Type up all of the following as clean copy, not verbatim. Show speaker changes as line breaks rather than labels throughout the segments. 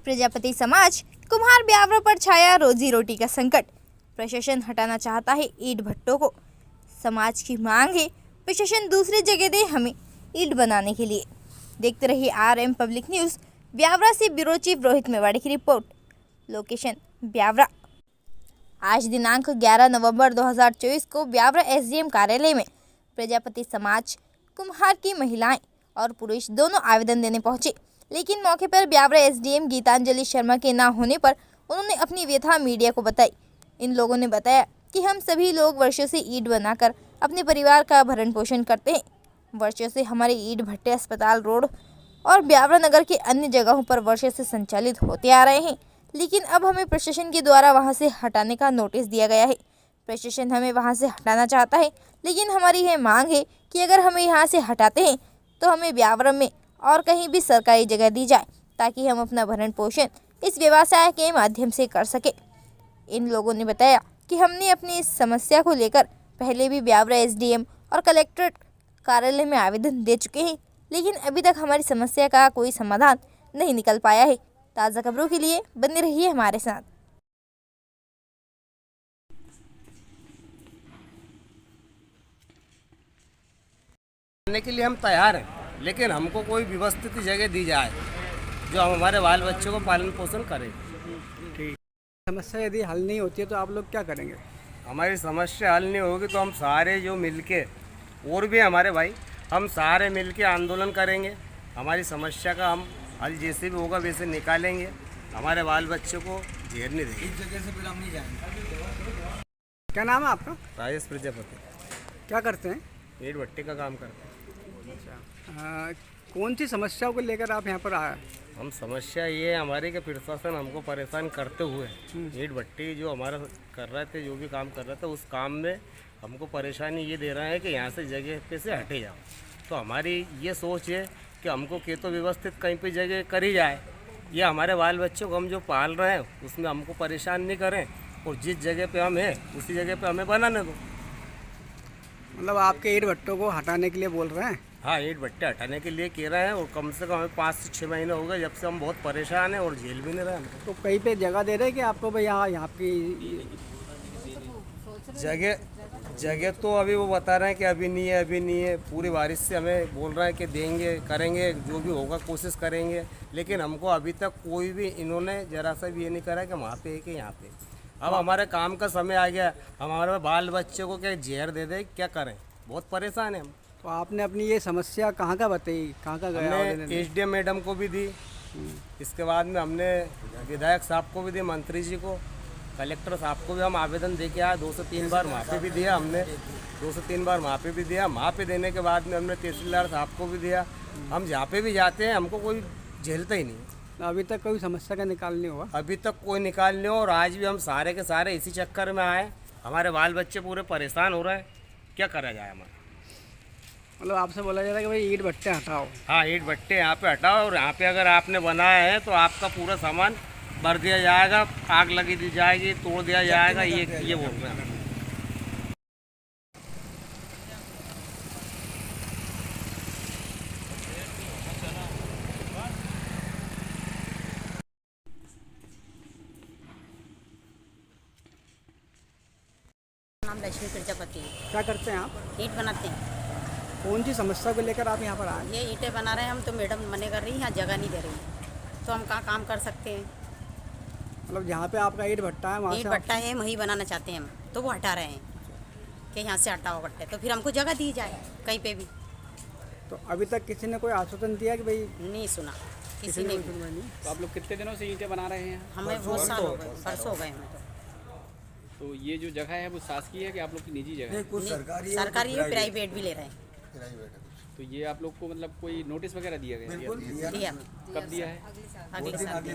प्रजापति समाज कुम्हार ब्यावरा पर छाया रोजी रोटी का संकट। प्रशासन हटाना चाहता है ईंट भट्टों को। समाज की मांग है प्रशासन दूसरी जगह दे हमें ईंट बनाने के लिए। देखते रहिए RM पब्लिक न्यूज़। ब्यावरा से ब्यूरो चीफ रोहित मेवाड़ी की रिपोर्ट। लोकेशन ब्यावरा। आज दिनांक 11 नवंबर 2024 को ब्यावरा SDM कार्यालय में प्रजापति समाज कुम्हार की महिलाएं और पुरुष दोनों आवेदन देने पहुंचे, लेकिन मौके पर ब्यावरा SDM गीतांजलि शर्मा के ना होने पर उन्होंने अपनी व्यथा मीडिया को बताई। इन लोगों ने बताया कि हम सभी लोग वर्षों से ईंट बनाकर अपने परिवार का भरण पोषण करते हैं। वर्षों से हमारे ईंट भट्टे अस्पताल रोड और ब्यावरा नगर के अन्य जगहों पर वर्षों से संचालित होते आ रहे हैं, लेकिन अब हमें प्रशासन के द्वारा वहां से हटाने का नोटिस दिया गया है। प्रशासन हमें वहां से हटाना चाहता है, लेकिन हमारी यह मांग है कि अगर हमें यहाँ से हटाते हैं तो हमें ब्यावरा में और कहीं भी सरकारी जगह दी जाए, ताकि हम अपना भरण पोषण इस व्यवसाय के माध्यम से कर सके। इन लोगों ने बताया कि हमने अपनी इस समस्या को लेकर पहले भी ब्यावरा SDM और कलेक्ट्रेट कार्यालय में आवेदन दे चुके हैं, लेकिन अभी तक हमारी समस्या का कोई समाधान नहीं निकल पाया है। ताज़ा खबरों के लिए बने रहिए हमारे साथ।
करने के लिए हम तैयार हैं, लेकिन हमको कोई व्यवस्थित जगह दी जाए जो हम हमारे बाल बच्चों को पालन पोषण करें।
ठीक। समस्या यदि हल नहीं होती है तो आप लोग क्या करेंगे?
हमारी समस्या हल नहीं होगी तो हम सारे जो मिलके, और भी हमारे भाई, हम सारे मिलके आंदोलन करेंगे। हमारी समस्या का हम हल जैसे भी होगा वैसे निकालेंगे। हमारे बाल बच्चों को घेर नहीं देंगे।
इस जगह से फिर हम नहीं जाएंगे। क्या नाम है आपका?
राजेश प्रजापति।
क्या करते हैं?
ईंट भट्टे का काम करते हैं।
कौन सी समस्याओं को लेकर आप यहाँ पर आए?
हम समस्या ये है हमारी कि प्रशासन हमको परेशान करते हुए ईंट भट्टी जो हमारा कर रहे थे, जो भी काम कर रहे थे, उस काम में हमको परेशानी ये दे रहा है कि यहाँ से जगह पे से हटे जाओ। तो हमारी ये सोच है कि हमको के तो व्यवस्थित कहीं पे जगह करी जाए, या हमारे बाल बच्चों को हम जो पाल रहे हैं उसमें हमको परेशान नहीं करें, और जिस जगह पे हम हैं उसी जगह पे हमें बनाने दो।
मतलब आपके ईंट भट्टों को हटाने के लिए बोल रहे हैं?
हाँ, ईंट भट्टे हटाने के लिए कह रहे हैं, और कम से कम हमें 5 से 6 महीने हो गए जब से हम बहुत परेशान हैं और झेल भी नहीं रहे हैं।
तो कहीं पे जगह दे रहे हैं कि आपको भाई यहाँ की
जगह तो अभी वो बता रहे हैं कि अभी नहीं है। पूरी बारिश से हमें बोल रहे हैं कि देंगे, करेंगे, जो भी होगा कोशिश करेंगे, लेकिन हमको अभी तक कोई भी इन्होंने जरा सा भी ये नहीं करा कि वहाँ पे है कि यहाँ पे। अब हमारे काम का समय आ गया, हमारे बाल बच्चे को क्या जहर दे दे, क्या करें, बहुत परेशान हैं हम।
तो आपने अपनी ये समस्या कहाँ का बताई, कहाँ का गया?
हमने SDM मैडम को भी दी, इसके बाद में हमने विधायक साहब को भी दी, मंत्री जी को, कलेक्टर साहब को भी हम आवेदन दे के आए। 2 से 3 बार वहाँ पे भी दिया हमने, 2 से 3 बार वहाँ पे भी दिया। वहाँ पे देने के बाद में हमने तहसीलदार साहब को भी दिया। हम जहाँ पे भी जाते हैं हमको कोई झेलता ही नहीं।
अभी तक कोई समस्या का निकाल नहीं हुआ?
अभी तक कोई निकाल नहीं हो, और आज भी हम सारे के सारे इसी चक्कर में आए। हमारे बाल बच्चे पूरे परेशान हो रहे हैं, क्या करा जाए हमारा।
मतलब आपसे बोला जा रहा है कि भाई ईंट भट्टे हटाओ?
हाँ, ईंट भट्टे यहाँ पे हटाओ, और यहाँ पे अगर आपने बनाया है तो आपका पूरा सामान भर दिया जाएगा, आग लगी दी जाएगी, तोड़ दिया जाएगा, ये बोल रहे हैं।
नाम लक्ष्मी प्रजापति।
क्या करते हैं आप?
ईंट बनाते हैं।
कौन सी समस्या को लेकर आप यहाँ पर आए?
ये ईंटें बना रहे हैं हम, तो मैडम मने कर रही हैं, यहाँ जगह नहीं दे रही, तो हम कहाँ काम कर सकते हैं।
मतलब जहाँ पे आपका ईंट भट्टा है वहाँ
ईंट
से
भट्टा है, वहीं बनाना चाहते हैं हम, तो वो हटा रहे हैं कि यहाँ से हटाओ भट्टे, तो फिर हमको जगह दी जाए कहीं पे भी।
तो अभी तक किसी ने कोई आश्वासन दिया कि भाई?
नहीं सुना किसी ने।
तो आप लोग कितने दिनों से ईंटें बना रहे हैं?
हमें बहुत साल हो गए, परसों हो गए हमें।
तो ये जो जगह है वो शासकीय है कि आप लोग की निजी जगह है?
तो सरकारी है, प्राइवेट भी ले रहे हैं।
तो ये आप लोग को मतलब कोई नोटिस वगैरह दिया गया है?
दिया
कब दिया है?
अगले साल दिया।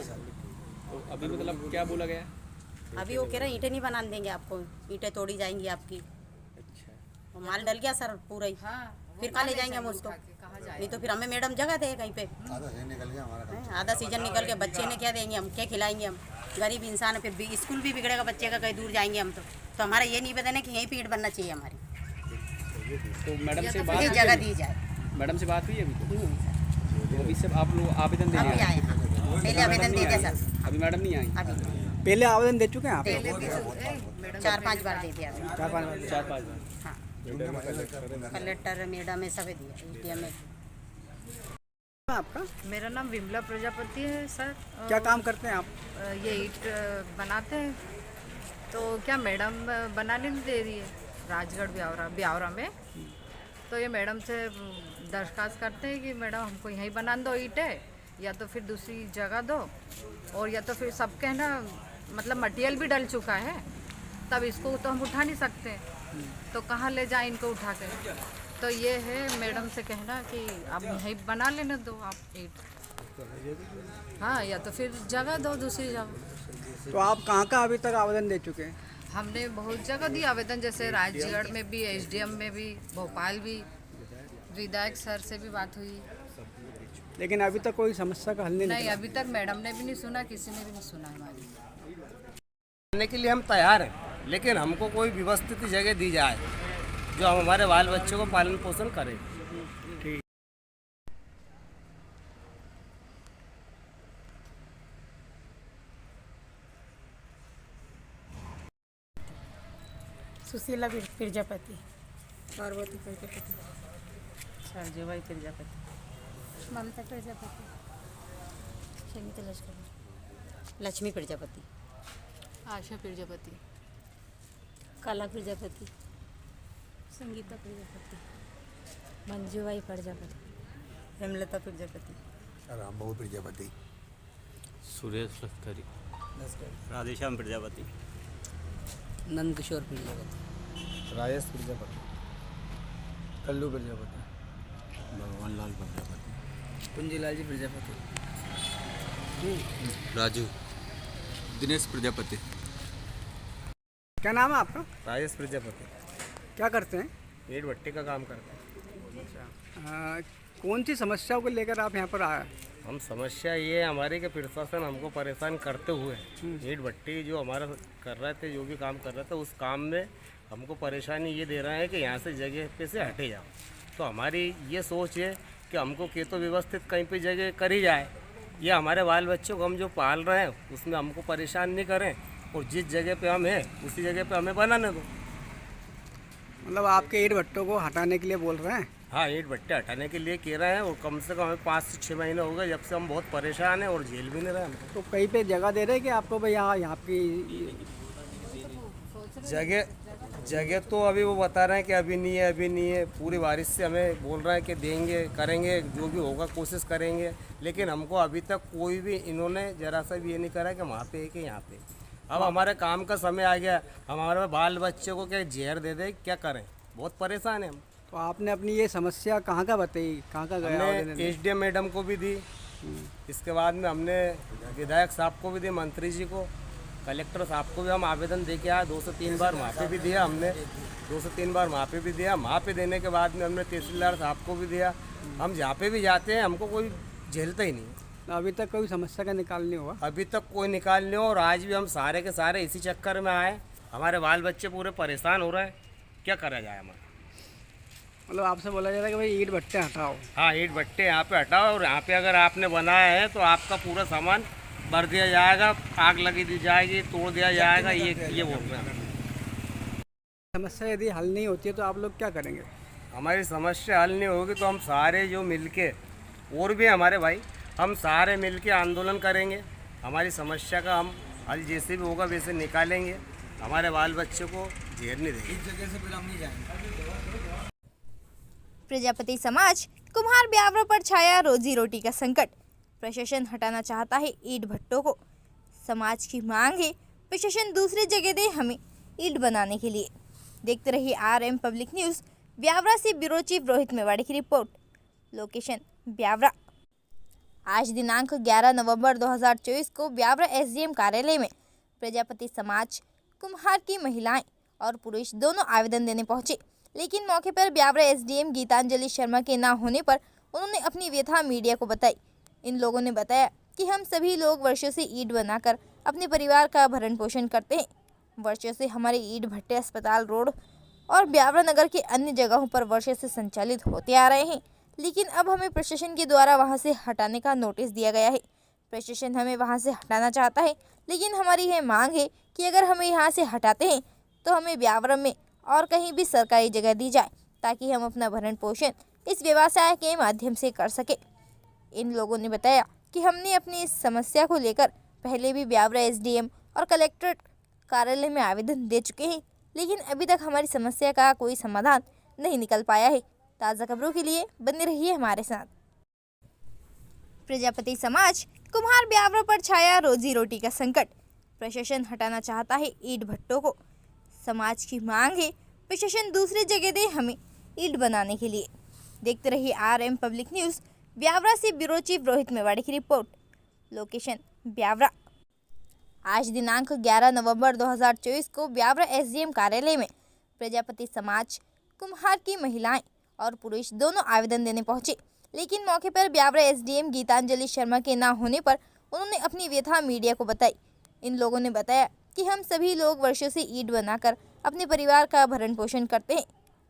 तो अभी मतलब क्या बोला गया?
अभी वो कह रहे हैं ईंटें नहीं बनाने देंगे आपको, ईंटें तोड़ी जाएंगी आपकी।
अच्छा,
वो माल डल गया सर पूरा ही। फिर कहाँ ले जाएंगे हम उसको? नहीं तो फिर हमें मैडम जगह दे कहीं पे। आधा सीजन निकल के बच्चे ने क्या देंगे हम, क्या खिलाएंगे हम? गरीब इंसान है, फिर स्कूल भी बिगड़ेगा बच्चे का, कहीं दूर जाएंगे हम तो हमारा ये नहीं बताना कि यहीं पे ईंट बनना चाहिए हमारी।
तो मैडम से बात
जगह दी जाए।
मैडम से बात हुई अभी? तो अभी से आप लोग आवेदन देने
अभी
आए?
आए हैं, पहले पहले आवेदन दे दिया सर,
अभी मैडम नहीं आई?
अभी
पहले आवेदन दे चुके हैं आप?
पहले 4-5 बार दे दिया अभी।
4-5 बार।
4-5 बार।
हाँ, कलेक्टर मैडम में सब दिया, एसडीएम में।
आपका
मेरा नाम विमला प्रजापति है सर।
क्या काम करते हैं आप?
ये ईंट बनाते हैं। तो क्या मैडम बनाने नहीं दे रही है राजगढ़ ब्यावरा में। तो ये मैडम से दरख्वास्त करते हैं कि मैडम हमको यहीं बना दो ईंटें, या तो फिर दूसरी जगह दो, और या तो फिर सब कहना मतलब मटेरियल भी डल चुका है, तब इसको तो हम उठा नहीं सकते, तो कहाँ ले जाएं इनको उठा के। तो ये है मैडम से कहना कि आप यहीं बना लेने दो आप ईंट, हाँ, या तो फिर जगह दो दूसरी जगह।
तो आप कहाँ अभी तक आवेदन दे चुके हैं?
हमने बहुत जगह दी आवेदन, जैसे राजगढ़ में भी, एसडीएम में भी, भोपाल भी, विधायक सर से भी बात हुई।
लेकिन अभी तक कोई समस्या का हल नहीं
नहीं,
निकला।
अभी तक मैडम ने भी नहीं सुना, किसी ने भी नहीं सुना हमारी।
करने के लिए हम तैयार हैं, लेकिन हमको कोई व्यवस्थित जगह दी जाए जो हम हमारे बाल बच्चों को पालन पोषण करें।
सुशीला प्रजापति,
पार्वती प्रजापति,
संजय प्रजापति,
ममता प्रजापति, संगीता लश्कर,
लक्ष्मी प्रजापति,
आशा प्रजापति,
कला प्रजापति, संगीता प्रजापति, मंजूबाई प्रजापति,
हेमलता प्रजापति,
रामबाबू प्रजापति,
सुरेश लश्करी, राधेश्याम प्रजापति,
नंद किशोर प्रजापति,
राजेश प्रजापति,
कल्लू प्रजापति,
भगवान लाल प्रजापति,
कुंजीलाल जी प्रजापति,
राजू, दिनेश प्रजापति।
क्या नाम है आपका?
राजेश प्रजापति।
क्या करते हैं?
ईंट भट्टी का काम करते हैं।
कौन सी समस्याओं को लेकर आप यहाँ पर आए?
हम समस्या ये है हमारी कि प्रशासन हमको परेशान करते हुए ईंट भट्टी जो हमारा कर रहे थे, जो भी काम कर रहे थे, उस काम में हमको परेशानी ये दे रहा है कि यहाँ से जगह पे से हटे जाओ। तो हमारी ये सोच है कि हमको के तो व्यवस्थित कहीं पे जगह करी जाए, या हमारे बाल बच्चों को हम जो पाल रहे हैं उसमें हमको परेशान नहीं करें, और जिस जगह पे हम हैं उसी जगह पे हमें बनाने दो।
मतलब आपके ईंट भट्टों को हटाने के लिए बोल रहे हैं?
हाँ, ईंट भट्टे हटाने के लिए कह रहे हैं, और कम से कम हमें 5 से 6 महीने हो गए जब से हम बहुत परेशान हैं और झेल भी नहीं रहे हमको।
तो कहीं पे जगह दे रहे हैं कि आपको भाई यहाँ की
जगह तो अभी वो बता रहे हैं कि अभी नहीं है, अभी नहीं है। पूरी बारिश से हमें बोल रहे हैं कि देंगे, करेंगे, जो भी होगा कोशिश करेंगे, लेकिन हमको अभी तक कोई भी इन्होंने जरा सा भी ये नहीं करा कि वहाँ पे है कि यहाँ पे। अब हमारे काम का समय आ गया, हमारे बाल बच्चे को क्या जहर दे दे, क्या करें, बहुत परेशान हैं हम।
तो आपने अपनी ये समस्या कहाँ का बताई, कहाँ का गया आवेदन
हमने
देने?
एसडीएम मैडम को भी दी, इसके बाद में हमने विधायक साहब को भी दी, मंत्री जी को, कलेक्टर साहब को भी हम आवेदन दे के आए। 2 से 3 बार वहाँ पे भी दिया हमने, 2 से 3 बार वहाँ पे भी दिया। वहाँ पे देने के बाद में हमने तहसीलदार साहब को भी दिया। हम जहाँ पे भी जाते हैं हमको कोई झेलता ही नहीं।
अभी तक कोई समस्या का निकाल नहीं हुआ?
अभी तक कोई निकाल नहीं हो, और आज भी हम सारे के सारे इसी चक्कर में आए। हमारे बाल बच्चे पूरे परेशान हो रहे हैं, क्या करा जाए हमारा।
मतलब आपसे बोला जा रहा है कि भाई ईंट भट्टे हटाओ।
हाँ, ईंट भट्टे यहाँ पे हटाओ, और यहाँ पे अगर आपने बनाया है तो आपका पूरा सामान भर दिया जाएगा, आग लगी दी जाएगी, तोड़ दिया जाएगा, ये बोल रहे हैं।
समस्या यदि हल नहीं होती है तो आप लोग क्या करेंगे?
हमारी समस्या हल नहीं होगी तो हम सारे जो मिलके, और भी हमारे भाई, हम सारे मिलके आंदोलन करेंगे। हमारी समस्या का हम हल जैसे भी होगा वैसे निकालेंगे। हमारे बाल बच्चों को झेल नहीं देंगे। इस जगह से फिर हम नहीं जाएंगे।
प्रजापति समाज कुम्हार ब्यावरा पर छाया रोजी रोटी का संकट। प्रशासन हटाना चाहता है ईंट भट्टों को। समाज की मांग है प्रशासन दूसरी जगह दे हमें ईंट बनाने के लिए। देखते रहिए RM पब्लिक न्यूज़। ब्यावरा से ब्यूरो चीफ रोहित मेवाड़ी की रिपोर्ट। लोकेशन ब्यावरा। आज दिनांक 11 नवंबर 2024 को ब्यावरा SDM कार्यालय में प्रजापति समाज कुम्हार की महिलाएं और पुरुष दोनों आवेदन देने पहुंचे, लेकिन मौके पर ब्यावरा SDM गीतांजलि शर्मा के ना होने पर उन्होंने अपनी व्यथा मीडिया को बताई। इन लोगों ने बताया कि हम सभी लोग वर्षों से ईंट बनाकर अपने परिवार का भरण पोषण करते हैं। वर्षों से हमारे ईंट भट्टे अस्पताल रोड और ब्यावरा नगर के अन्य जगहों पर वर्षों से संचालित होते आ रहे हैं, लेकिन अब हमें प्रशासन के द्वारा वहां से हटाने का नोटिस दिया गया है। प्रशासन हमें वहां से हटाना चाहता है, लेकिन हमारी यह मांग है कि अगर हमें यहाँ से हटाते हैं तो हमें ब्यावरम में और कहीं भी सरकारी जगह दी जाए ताकि हम अपना भरण पोषण इस व्यवसाय के माध्यम से कर सके। इन लोगों ने बताया कि हमने अपनी इस समस्या को लेकर पहले भी ब्यावरा एसडीएम और कलेक्ट्रेट कार्यालय में आवेदन दे चुके हैं, लेकिन अभी तक हमारी समस्या का कोई समाधान नहीं निकल पाया है। ताज़ा खबरों के लिए बने रहिए हमारे साथ। प्रजापति समाज कुम्हार ब्यावरा पर छाया रोजी रोटी का संकट, प्रशासन हटाना चाहता है ईंट भट्टों को। समाज की मांग है प्रशासन दूसरी जगह दे हमें ईंट बनाने के लिए। देखते रहिए RM पब्लिक न्यूज़। ब्यावरा से ब्यूरो चीफ रोहित मेवाड़ी की रिपोर्ट। लोकेशन ब्यावरा। आज दिनांक 11 नवंबर 2024 को ब्यावरा SDM कार्यालय में प्रजापति समाज कुम्हार की महिलाएं और पुरुष दोनों आवेदन देने पहुंचे, लेकिन मौके पर ब्यावरा SDM गीतांजलि शर्मा के ना होने पर उन्होंने अपनी व्यथा मीडिया को बताई। इन लोगों ने बताया कि हम सभी लोग वर्षों से ईंट बनाकर अपने परिवार का भरण पोषण करते हैं।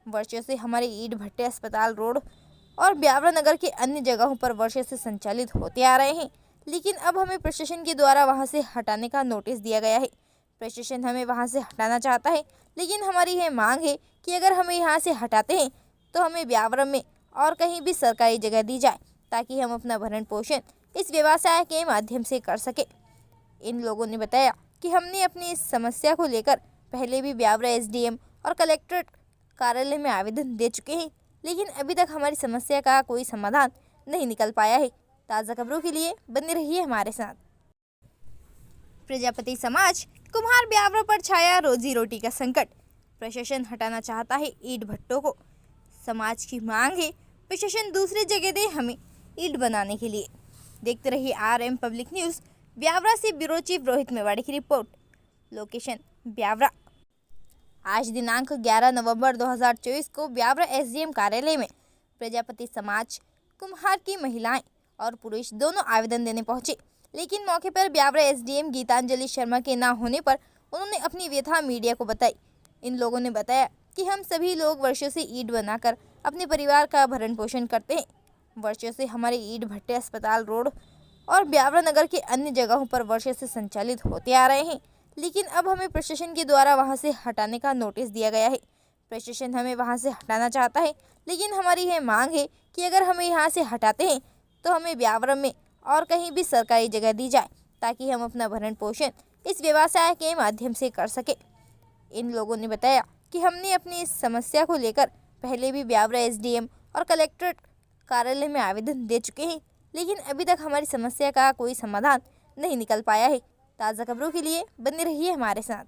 वर्षों से हमारे ईंट भट्टे अस्पताल रोड और ब्यावरा नगर के अन्य जगहों पर वर्षों से संचालित होते आ रहे हैं, लेकिन अब हमें प्रशासन के द्वारा वहां से हटाने का नोटिस दिया गया है। प्रशासन हमें वहां से हटाना चाहता है, लेकिन हमारी यह मांग है कि अगर हमें यहाँ से हटाते हैं तो हमें ब्यावरम में और कहीं भी सरकारी जगह दी जाए ताकि हम अपना भरण पोषण इस व्यवसाय के माध्यम से कर सके। इन लोगों ने बताया कि हमने अपनी इस समस्या को लेकर पहले भी ब्यावरा SDM और कलेक्ट्रेट कार्यालय में आवेदन दे चुके हैं, लेकिन अभी तक हमारी समस्या का कोई समाधान नहीं निकल पाया है। ताज़ा खबरों के लिए बने रहिए हमारे साथ। प्रजापति समाज कुम्हार ब्यावरा पर छाया रोजी रोटी का संकट, प्रशासन हटाना चाहता है ईंट भट्टों को। समाज की मांग है प्रशासन दूसरी जगह दे हमें ईंट बनाने के लिए। देखते रहिए RM पब्लिक न्यूज़। ब्यावरा से ब्यूरो चीफ रोहित मेवाड़ी की रिपोर्ट। लोकेशन ब्यावरा। आज दिनांक 11 नवंबर 2024 को ब्यावरा SDM कार्यालय में प्रजापति समाज कुम्हार की महिलाएं और पुरुष दोनों आवेदन देने पहुंचे, लेकिन मौके पर ब्यावरा SDM गीतांजलि शर्मा के ना होने पर उन्होंने अपनी व्यथा मीडिया को बताई। इन लोगों ने बताया कि हम सभी लोग वर्षों से ईंट बनाकर अपने परिवार का भरण पोषण करते हैं। वर्षों से हमारे ईंट भट्टे अस्पताल रोड और ब्यावरा नगर के अन्य जगहों पर वर्षों से संचालित होते आ रहे हैं, लेकिन अब हमें प्रशासन के द्वारा वहां से हटाने का नोटिस दिया गया है। प्रशासन हमें वहां से हटाना चाहता है, लेकिन हमारी यह मांग है कि अगर हमें यहाँ से हटाते हैं तो हमें ब्यावरम में और कहीं भी सरकारी जगह दी जाए ताकि हम अपना भरण पोषण इस व्यवसाय के माध्यम से कर सके। इन लोगों ने बताया कि हमने अपनी इस समस्या को लेकर पहले भी ब्यावरा SDM और कलेक्ट्रेट कार्यालय में आवेदन दे चुके हैं, लेकिन अभी तक हमारी समस्या का कोई समाधान नहीं निकल पाया है। ताज़ा खबरों के लिए बने रहिए हमारे साथ।